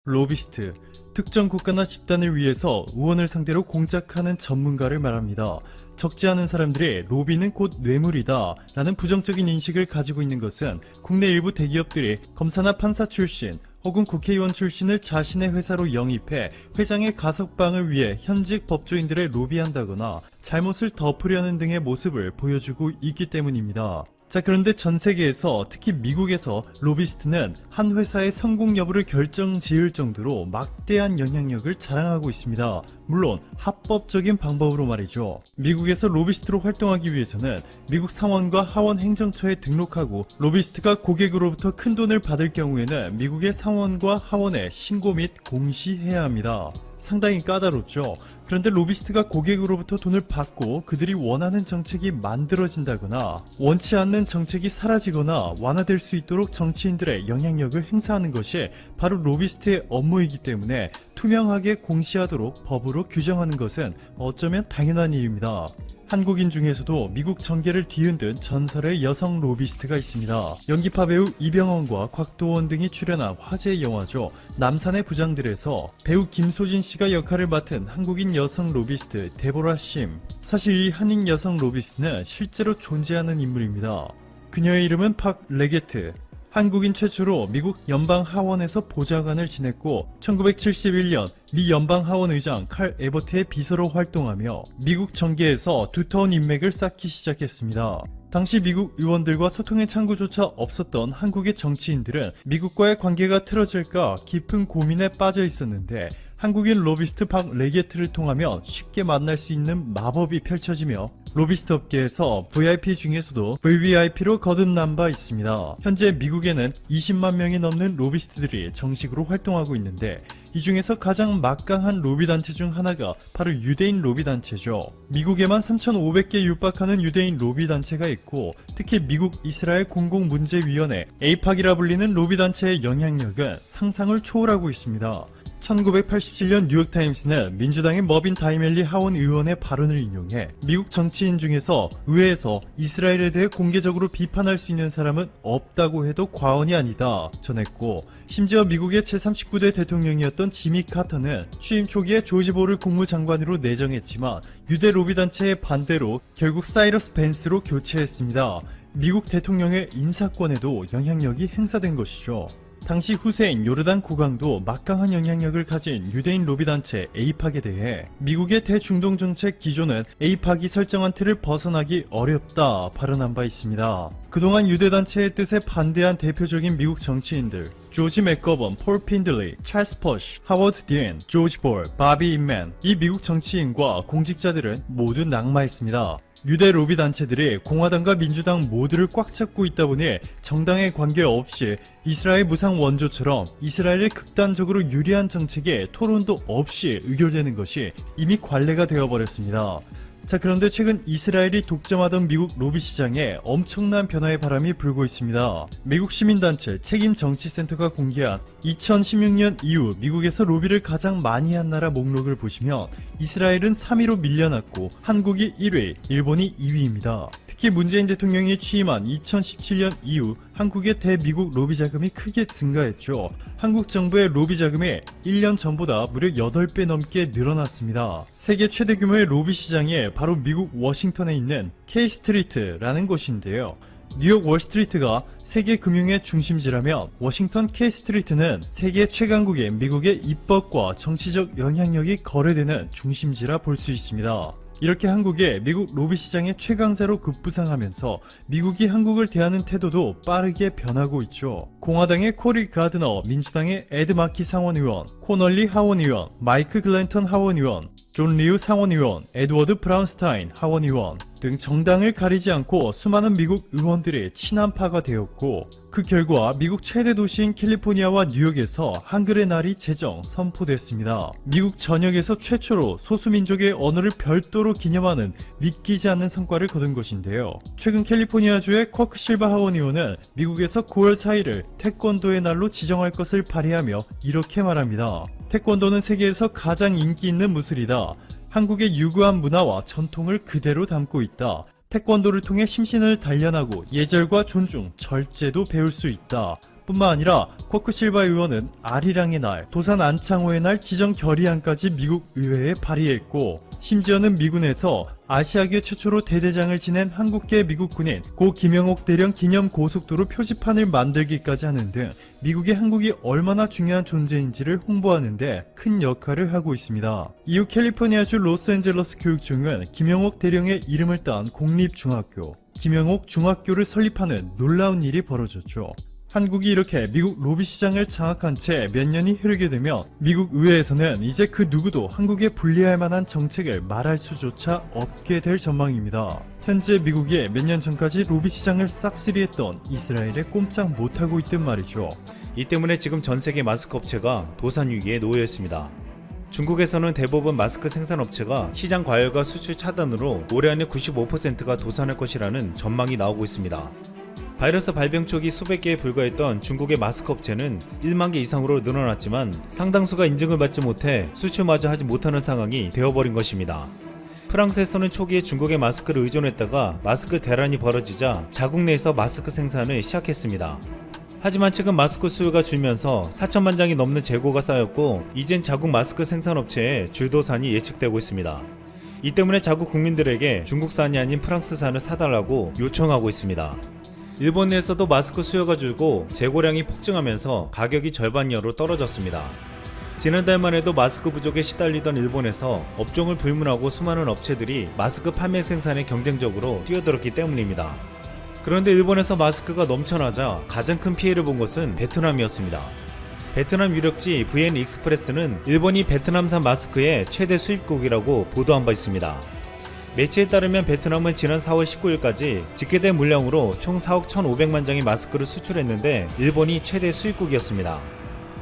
로비스트, 특정 국가나 집단을 위해서 의원을 상대로 공작하는 전문가를 말합니다. 적지 않은 사람들이 로비는 곧 뇌물이다 라는 부정적인 인식을 가지고 있는 것은 국내 일부 대기업들이 검사나 판사 출신 혹은 국회의원 출신을 자신의 회사로 영입해 회장의 가석방을 위해 현직 법조인들을 로비한다거나 잘못을 덮으려는 등의 모습을 보여주고 있기 때문입니다. 자, 그런데 전 세계에서 특히 미국에서 로비스트는 한 회사의 성공 여부를 결정지을 정도로 막대한 영향력을 자랑하고 있습니다. 물론 합법적인 방법으로 말이죠. 미국에서 로비스트로 활동하기 위해서는 미국 상원과 하원 행정처에 등록하고 로비스트가 고객으로부터 큰 돈을 받을 경우에는 미국의 상원과 하원에 신고 및 공시해야 합니다. 상당히 까다롭죠. 그런데 로비스트가 고객으로부터 돈을 받고 그들이 원하는 정책이 만들어진다거나 원치 않는 정책이 사라지거나 완화될 수 있도록 정치인들의 영향력을 행사하는 것이 바로 로비스트의 업무이기 때문에 투명하게 공시하도록 법으로 규정하는 것은 어쩌면 당연한 일입니다. 한국인 중에서도 미국 정계를 뒤흔든 전설의 여성 로비스트가 있습니다. 연기파 배우 이병헌과 곽도원 등이 출연한 화제의 영화죠. 남산의 부장들에서 배우 김소진 씨가 역할을 맡은 한국인 여성 로비스트 데보라 심. 사실 이 한인 여성 로비스트는 실제로 존재하는 인물입니다. 그녀의 이름은 팍 레게트. 한국인 최초로 미국 연방하원에서 보좌관을 지냈고 1971년 미 연방하원 의장 칼 에버트의 비서로 활동하며 미국 정계에서 두터운 인맥을 쌓기 시작했습니다. 당시 미국 의원들과 소통의 창구조차 없었던 한국의 정치인들은 미국과의 관계가 틀어질까 깊은 고민에 빠져 있었는데 한국인 로비스트 박 레게트를 통하면 쉽게 만날 수 있는 마법이 펼쳐지며 로비스트 업계에서 VIP 중에서도 VVIP로 거듭난 바 있습니다. 현재 미국에는 20만 명이 넘는 로비스트들이 정식으로 활동하고 있는데 이 중에서 가장 막강한 로비단체 중 하나가 바로 유대인 로비단체죠. 미국에만 3,500개 육박하는 유대인 로비단체가 있고 특히 미국 이스라엘 공공문제위원회 에이팍이라 불리는 로비단체의 영향력은 상상을 초월하고 있습니다. 1987년 뉴욕타임스는 민주당의 머빈 다이멜리 하원 의원의 발언을 인용해 미국 정치인 중에서 의회에서 이스라엘에 대해 공개적으로 비판할 수 있는 사람은 없다고 해도 과언이 아니다 전했고 심지어 미국의 제39대 대통령이었던 지미 카터는 취임 초기에 조지 볼을 국무장관으로 내정했지만 유대 로비단체의 반대로 결국 사이러스 벤스로 교체했습니다. 미국 대통령의 인사권에도 영향력이 행사된 것이죠. 당시 후세인 요르단 국왕도 막강한 영향력을 가진 유대인 로비단체 에이팍에 대해 미국의 대중동 정책 기조는 에이팍이 설정한 틀을 벗어나기 어렵다 발언한 바 있습니다. 그동안 유대단체의 뜻에 반대한 대표적인 미국 정치인들 조지 맥거번, 폴 핀들리, 찰스 퍼시, 하워드 딘, 조지 볼, 바비 인맨 이 미국 정치인과 공직자들은 모두 낙마했습니다. 유대 로비 단체들이 공화당과 민주당 모두를 꽉 잡고 있다 보니 정당에 관계없이 이스라엘 무상 원조처럼 이스라엘을 극단적으로 유리한 정책에 토론도 없이 의결되는 것이 이미 관례가 되어버렸습니다. 자, 그런데 최근 이스라엘이 독점하던 미국 로비 시장에 엄청난 변화의 바람이 불고 있습니다. 미국 시민단체 책임정치센터가 공개한 2016년 이후 미국에서 로비를 가장 많이 한 나라 목록을 보시면 이스라엘은 3위로 밀려났고 한국이 1위, 일본이 2위입니다. 특히 문재인 대통령이 취임한 2017년 이후 한국의 대미국 로비 자금이 크게 증가했죠. 한국 정부의 로비 자금이 1년 전보다 무려 8배 넘게 늘어났습니다. 세계 최대 규모의 로비 시장이 바로 미국 워싱턴에 있는 K-스트리트라는 곳인데요. 뉴욕 월스트리트가 세계 금융의 중심지라면 워싱턴 K-스트리트는 세계 최강국인 미국의 입법과 정치적 영향력이 거래되는 중심지라 볼 수 있습니다. 이렇게 한국이 미국 로비 시장의 최강자로 급부상하면서 미국이 한국을 대하는 태도도 빠르게 변하고 있죠. 공화당의 코리 가드너, 민주당의 에드 마키 상원의원, 코널리 하원의원, 마이크 글랜턴 하원의원, 존 리우 상원의원, 에드워드 브라운스타인 하원의원 등 정당을 가리지 않고 수많은 미국 의원들이 친한파가 되었고 그 결과 미국 최대 도시인 캘리포니아와 뉴욕에서 한글의 날이 제정 선포됐습니다. 미국 전역에서 최초로 소수민족의 언어를 별도로 기념하는 믿기지 않는 성과를 거둔 것인데요. 최근 캘리포니아주의 쿼크 실바 하원의원은 미국에서 9월 4일을 태권도의 날로 지정할 것을 발의하며 이렇게 말합니다. 태권도는 세계에서 가장 인기 있는 무술이다. 한국의 유구한 문화와 전통을 그대로 담고 있다. 태권도를 통해 심신을 단련하고 예절과 존중, 절제도 배울 수 있다. 뿐만 아니라 쿼크 실바 의원은 아리랑의 날, 도산 안창호의 날 지정 결의안까지 미국 의회에 발의했고, 심지어는 미군에서 아시아계 최초로 대대장을 지낸 한국계 미국 군인 고 김영옥 대령 기념 고속도로 표지판을 만들기까지 하는 등 미국의 한국이 얼마나 중요한 존재인지를 홍보하는 데 큰 역할을 하고 있습니다. 이후 캘리포니아주 로스앤젤러스 교육청은 김영옥 대령의 이름을 딴 공립중학교, 김영옥 중학교를 설립하는 놀라운 일이 벌어졌죠. 한국이 이렇게 미국 로비 시장을 장악한 채 몇 년이 흐르게 되면 미국 의회에서는 이제 그 누구도 한국에 불리할 만한 정책을 말할 수조차 없게 될 전망입니다. 현재 미국이 몇 년 전까지 로비 시장을 싹쓸이했던 이스라엘에 꼼짝 못하고 있단 말이죠. 이 때문에 지금 전 세계 마스크 업체가 도산 위기에 놓여 있습니다. 중국에서는 대부분 마스크 생산업체가 시장 과열과 수출 차단으로 올해 안에 95%가 도산할 것이라는 전망이 나오고 있습니다. 바이러스 발병 초기 수백 개에 불과했던 중국의 마스크 업체는 1만 개 이상으로 늘어났지만 상당수가 인증을 받지 못해 수출마저 하지 못하는 상황이 되어버린 것입니다. 프랑스에서는 초기에 중국의 마스크를 의존했다가 마스크 대란이 벌어지자 자국 내에서 마스크 생산을 시작했습니다. 하지만 최근 마스크 수요가 줄면서 4천만 장이 넘는 재고가 쌓였고 이젠 자국 마스크 생산업체의 줄도산이 예측되고 있습니다. 이 때문에 자국 국민들에게 중국산이 아닌 프랑스산을 사달라고 요청하고 있습니다. 일본 내에서도 마스크 수요가 줄고 재고량이 폭증하면서 가격이 절반 이하로 떨어졌습니다. 지난달만 해도 마스크 부족에 시달리던 일본에서 업종을 불문하고 수많은 업체들이 마스크 판매 생산에 경쟁적으로 뛰어들었기 때문입니다. 그런데 일본에서 마스크가 넘쳐나자 가장 큰 피해를 본 것은 베트남이었습니다. 베트남 유력지 VN 익스프레스는 일본이 베트남산 마스크의 최대 수입국이라고 보도한 바 있습니다. 매체에 따르면 베트남은 지난 4월 19일까지 집계된 물량으로 총 4억 1,500만 장의 마스크를 수출했는데 일본이 최대 수입국이었습니다.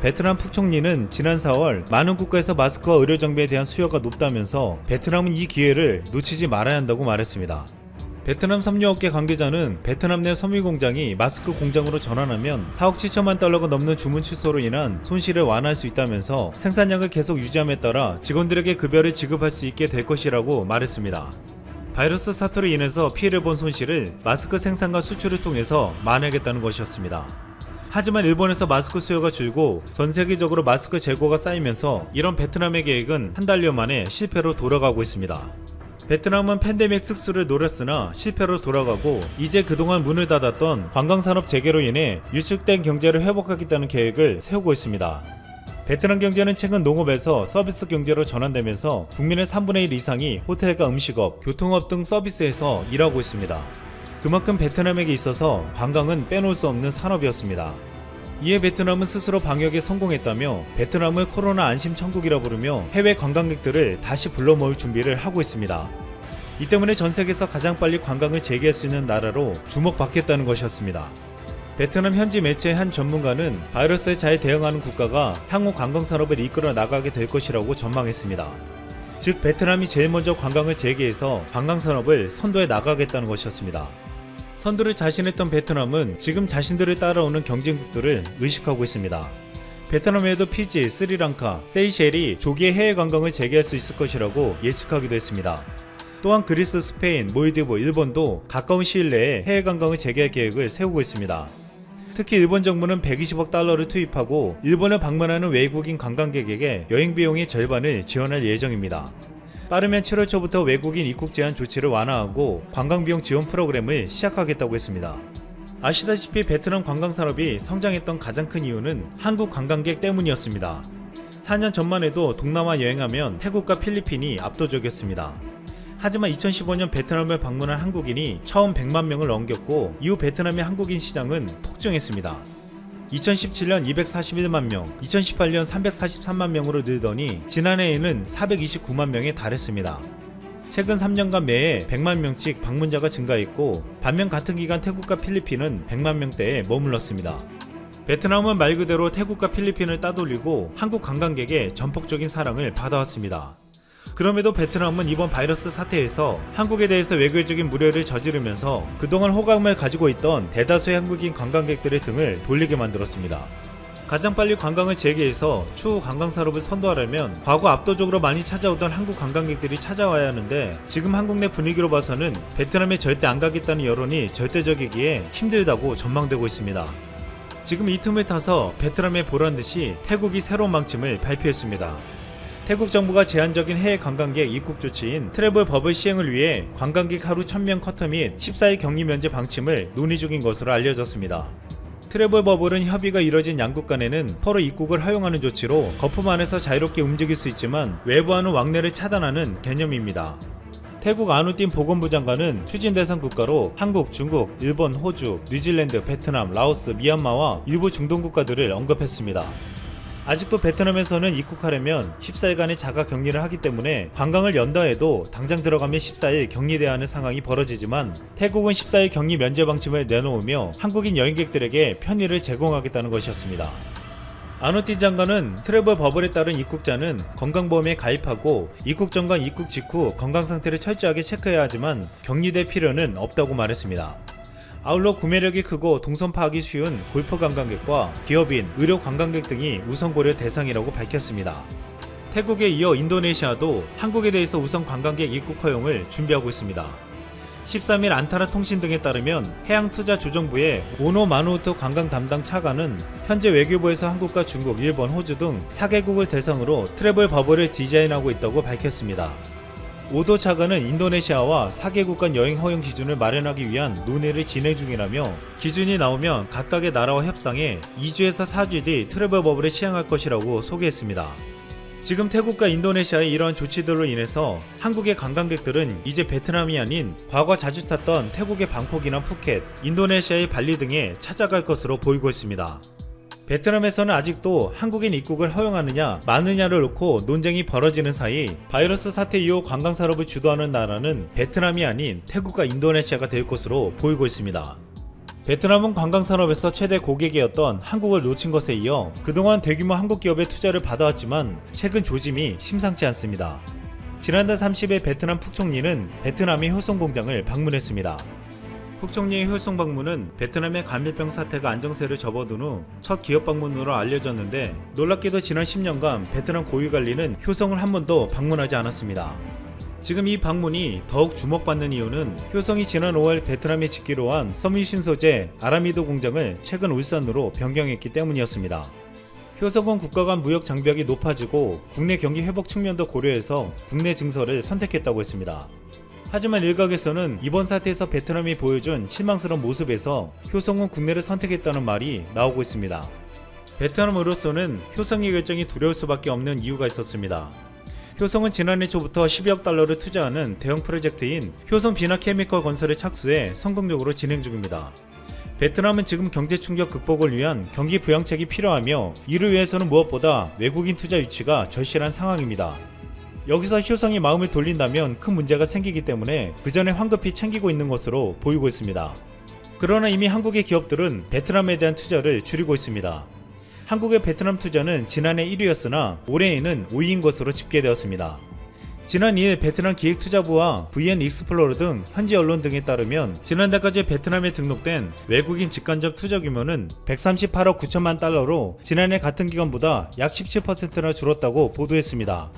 베트남副총리는 지난 4월 많은 국가에서 마스크와 의료 장비에 대한 수요가 높다면서 베트남은 이 기회를 놓치지 말아야 한다고 말했습니다. 베트남 섬유업계 관계자는 베트남 내 섬유 공장이 마스크 공장으로 전환하면 4억 7천만 달러가 넘는 주문 취소로 인한 손실을 완화할 수 있다면서 생산량을 계속 유지함에 따라 직원들에게 급여를 지급할 수 있게 될 것이라고 말했습니다. 바이러스 사태로 인해서 피해를 본 손실을 마스크 생산과 수출을 통해서 만회하겠다는 것이었습니다. 하지만 일본에서 마스크 수요가 줄고 전 세계적으로 마스크 재고가 쌓이면서 이런 베트남의 계획은 한 달여 만에 실패로 돌아가고 있습니다. 베트남은 팬데믹 특수를 노렸으나 실패로 돌아가고 이제 그동안 문을 닫았던 관광산업 재개로 인해 유축된 경제를 회복하겠다는 계획을 세우고 있습니다. 베트남 경제는 최근 농업에서 서비스 경제로 전환되면서 국민의 3분의 1 이상이 호텔과 음식업, 교통업 등 서비스에서 일하고 있습니다. 그만큼 베트남에게 있어서 관광은 빼놓을 수 없는 산업이었습니다. 이에 베트남은 스스로 방역에 성공했다며 베트남을 코로나 안심 천국이라 부르며 해외 관광객들을 다시 불러 모을 준비를 하고 있습니다. 이 때문에 전 세계에서 가장 빨리 관광을 재개할 수 있는 나라로 주목받겠다는 것이었습니다. 베트남 현지 매체의 한 전문가는 바이러스에 잘 대응하는 국가가 향후 관광산업을 이끌어 나가게 될 것이라고 전망했습니다. 즉 베트남이 제일 먼저 관광을 재개해서 관광산업을 선도해 나가겠다는 것이었습니다. 선두를 자신했던 베트남은 지금 자신들을 따라오는 경쟁국들을 의식하고 있습니다. 베트남 외에도 피지, 스리랑카, 세이셸이 조기에 해외 관광을 재개할 수 있을 것이라고 예측하기도 했습니다. 또한 그리스, 스페인, 몰디브, 일본도 가까운 시일 내에 해외 관광을 재개할 계획을 세우고 있습니다. 특히 일본 정부는 120억 달러를 투입하고 일본을 방문하는 외국인 관광객에게 여행 비용의 절반을 지원할 예정입니다. 빠르면 7월 초부터 외국인 입국 제한 조치를 완화하고 관광비용 지원 프로그램을 시작하겠다고 했습니다. 아시다시피 베트남 관광산업이 성장했던 가장 큰 이유는 한국 관광객 때문이었습니다. 4년 전만 해도 동남아 여행하면 태국과 필리핀이 압도적이었습니다. 하지만 2015년 베트남을 방문한 한국인이 처음 100만 명을 넘겼고 이후 베트남의 한국인 시장은 폭증했습니다. 2017년 241만 명, 2018년 343만 명으로 늘더니 지난해에는 429만 명에 달했습니다. 최근 3년간 매해 100만 명씩 방문자가 증가했고 반면 같은 기간 태국과 필리핀은 100만 명대에 머물렀습니다. 베트남은 말 그대로 태국과 필리핀을 따돌리고 한국 관광객의 전폭적인 사랑을 받아왔습니다. 그럼에도 베트남은 이번 바이러스 사태에서 한국에 대해서 외교적인 무례를 저지르면서 그동안 호감을 가지고 있던 대다수의 한국인 관광객들의 등을 돌리게 만들었습니다. 가장 빨리 관광을 재개해서 추후 관광산업을 선도하려면 과거 압도적으로 많이 찾아오던 한국 관광객들이 찾아와야 하는데 지금 한국 내 분위기로 봐서는 베트남에 절대 안 가겠다는 여론이 절대적이기에 힘들다고 전망되고 있습니다. 지금 이 틈을 타서 베트남에 보란듯이 태국이 새로운 방침을 발표했습니다. 태국 정부가 제한적인 해외 관광객 입국 조치인 트래블 버블 시행을 위해 관광객 하루 1000명 커터 및 14일 격리 면제 방침을 논의 중인 것으로 알려졌습니다. 트래블 버블은 협의가 이뤄진 양국 간에는 서로 입국을 허용하는 조치로 거품 안에서 자유롭게 움직일 수 있지만 외부와는 왕래를 차단하는 개념입니다. 태국 아누틴 보건부 장관은 추진 대상 국가로 한국, 중국, 일본, 호주, 뉴질랜드, 베트남, 라오스, 미얀마와 일부 중동 국가들을 언급했습니다. 아직도 베트남에서는 입국하려면 14일간의 자가 격리를 하기 때문에 관광을 연다 해도 당장 들어가면 14일 격리돼야 하는 상황이 벌어지지만 태국은 14일 격리 면제 방침을 내놓으며 한국인 여행객들에게 편의를 제공하겠다는 것이었습니다. 아누틴 장관은 트래블 버블에 따른 입국자는 건강보험에 가입하고 입국 전과 입국 직후 건강 상태를 철저하게 체크해야 하지만 격리될 필요는 없다고 말했습니다. 아울러 구매력이 크고 동선 파악이 쉬운 골프 관광객과 기업인, 의료 관광객 등이 우선 고려 대상이라고 밝혔습니다. 태국에 이어 인도네시아도 한국에 대해서 우선 관광객 입국 허용을 준비하고 있습니다. 13일 안타라 통신 등에 따르면 해양투자조정부의 오노 마누우토 관광 담당 차관은 현재 외교부에서 한국과 중국, 일본, 호주 등 4개국을 대상으로 트래블 버블을 디자인하고 있다고 밝혔습니다. 오도 차관은 인도네시아와 4개국 간 여행 허용 기준을 마련하기 위한 논의를 진행 중이라며 기준이 나오면 각각의 나라와 협상해 2주에서 4주 뒤 트래블 버블을 시행할 것이라고 소개했습니다. 지금 태국과 인도네시아의 이러한 조치들로 인해서 한국의 관광객들은 이제 베트남이 아닌 과거 자주 찾던 태국의 방콕이나 푸켓, 인도네시아의 발리 등에 찾아갈 것으로 보이고 있습니다. 베트남에서는 아직도 한국인 입국을 허용하느냐 마느냐를 놓고 논쟁이 벌어지는 사이 바이러스 사태 이후 관광 산업을 주도하는 나라는 베트남이 아닌 태국과 인도네시아가 될 것으로 보이고 있습니다. 베트남은 관광 산업에서 최대 고객이었던 한국을 놓친 것에 이어 그동안 대규모 한국 기업의 투자를 받아왔지만 최근 조짐이 심상치 않습니다. 지난달 30일 베트남 푹 총리는 베트남의 효성 공장을 방문했습니다. 푹 총리의 효성 방문은 베트남의 감염병 사태가 안정세를 접어든 후 첫 기업 방문으로 알려졌는데 놀랍게도 지난 10년간 베트남 고위관리는 효성을 한 번도 방문하지 않았습니다. 지금 이 방문이 더욱 주목받는 이유는 효성이 지난 5월 베트남에 짓기로 한 섬유신 소재 아라미도 공장을 최근 울산으로 변경했기 때문이었습니다. 효성은 국가 간 무역 장벽이 높아지고 국내 경기 회복 측면도 고려해서 국내 증설을 선택했다고 했습니다. 하지만 일각에서는 이번 사태에서 베트남이 보여준 실망스러운 모습에서 효성은 국내를 선택했다는 말이 나오고 있습니다. 베트남으로서는 효성의 결정이 두려울 수밖에 없는 이유가 있었습니다. 효성은 지난해 초부터 12억 달러를 투자하는 대형 프로젝트인 효성 비나 케미컬 건설을 착수해 성공적으로 진행 중입니다. 베트남은 지금 경제 충격 극복을 위한 경기 부양책이 필요하며 이를 위해서는 무엇보다 외국인 투자 유치가 절실한 상황입니다. 여기서 효성이 마음을 돌린다면 큰 문제가 생기기 때문에 그 전에 황급히 챙기고 있는 것으로 보이고 있습니다. 그러나 이미 한국의 기업들은 베트남에 대한 투자를 줄이고 있습니다. 한국의 베트남 투자는 지난해 1위였으나 올해에는 5위인 것으로 집계되었습니다. 지난 2일 베트남 기획투자부와 VN 익스플로러 등 현지 언론 등에 따르면 지난달까지 베트남에 등록된 외국인 직간접 투자 규모는 138억 9천만 달러로 지난해 같은 기간보다 약 17%나 줄었다고 보도했습니다.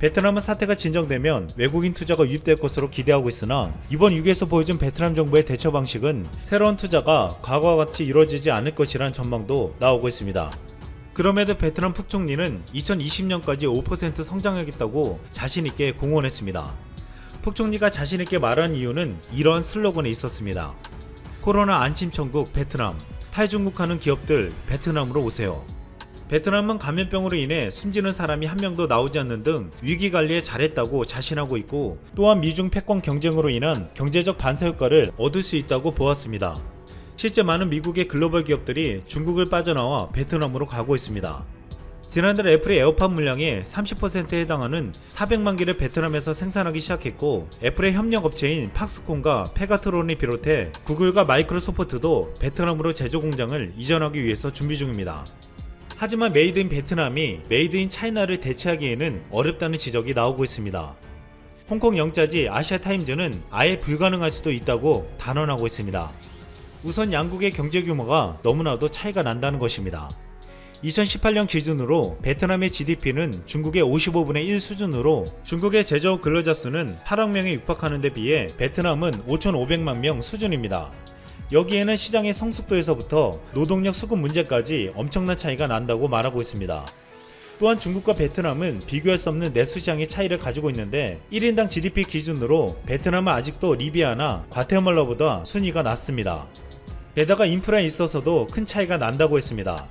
베트남은 사태가 진정되면 외국인 투자가 유입될 것으로 기대하고 있으나 이번 위기에서 보여준 베트남 정부의 대처 방식은 새로운 투자가 과거와 같이 이루어지지 않을 것이라는 전망도 나오고 있습니다. 그럼에도 베트남 푹 총리는 2020년까지 5% 성장하겠다고 자신있게 공언했습니다. 푹 총리가 자신있게 말한 이유는 이러한 슬로건에 있었습니다. 코로나 안심천국 베트남, 탈중국하는 기업들 베트남으로 오세요. 베트남은 감염병으로 인해 숨지는 사람이 한 명도 나오지 않는 등 위기 관리에 잘했다고 자신하고 있고 또한 미중 패권 경쟁으로 인한 경제적 반사 효과를 얻을 수 있다고 보았습니다. 실제 많은 미국의 글로벌 기업들이 중국을 빠져나와 베트남으로 가고 있습니다. 지난달 애플의 에어팟 물량의 30%에 해당하는 400만 개를 베트남에서 생산하기 시작했고 애플의 협력업체인 팍스콘과 페가트론을 비롯해 구글과 마이크로소프트도 베트남으로 제조 공장을 이전하기 위해서 준비 중입니다. 하지만 메이드 인 베트남이 메이드 인 차이나를 대체하기에는 어렵다는 지적이 나오고 있습니다. 홍콩 영자지 아시아타임즈는 아예 불가능할 수도 있다고 단언하고 있습니다. 우선 양국의 경제 규모가 너무나도 차이가 난다는 것입니다. 2018년 기준으로 베트남의 GDP는 중국의 55분의 1 수준으로 중국의 제조업 근로자 수는 8억 명에 육박하는 데 비해 베트남은 5,500만 명 수준입니다. 여기에는 시장의 성숙도에서부터 노동력 수급 문제까지 엄청난 차이가 난다고 말하고 있습니다. 또한 중국과 베트남은 비교할 수 없는 내수 시장의 차이를 가지고 있는데 1인당 GDP 기준으로 베트남은 아직도 리비아나 과테말라보다 순위가 낮습니다. 게다가 인프라에 있어서도 큰 차이가 난다고 했습니다.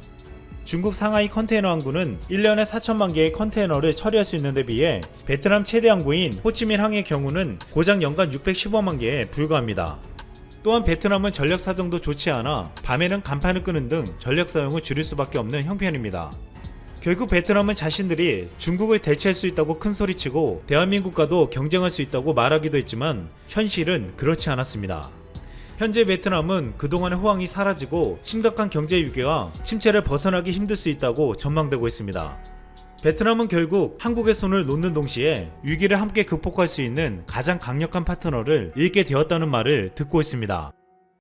중국 상하이 컨테이너 항구는 1년에 4천만 개의 컨테이너를 처리할 수 있는 데 비해 베트남 최대 항구인 호치민항의 경우는 고작 연간 615만 개에 불과합니다. 또한 베트남은 전력 사정도 좋지 않아 밤에는 간판을 끄는 등 전력 사용을 줄일 수밖에 없는 형편입니다. 결국 베트남은 자신들이 중국을 대체할 수 있다고 큰소리치고 대한민국과도 경쟁할 수 있다고 말하기도 했지만 현실은 그렇지 않았습니다. 현재 베트남은 그동안의 호황이 사라지고 심각한 경제 위기와 침체를 벗어나기 힘들 수 있다고 전망되고 있습니다. 베트남은 결국 한국의 손을 놓는 동시에 위기를 함께 극복할 수 있는 가장 강력한 파트너를 잃게 되었다는 말을 듣고 있습니다.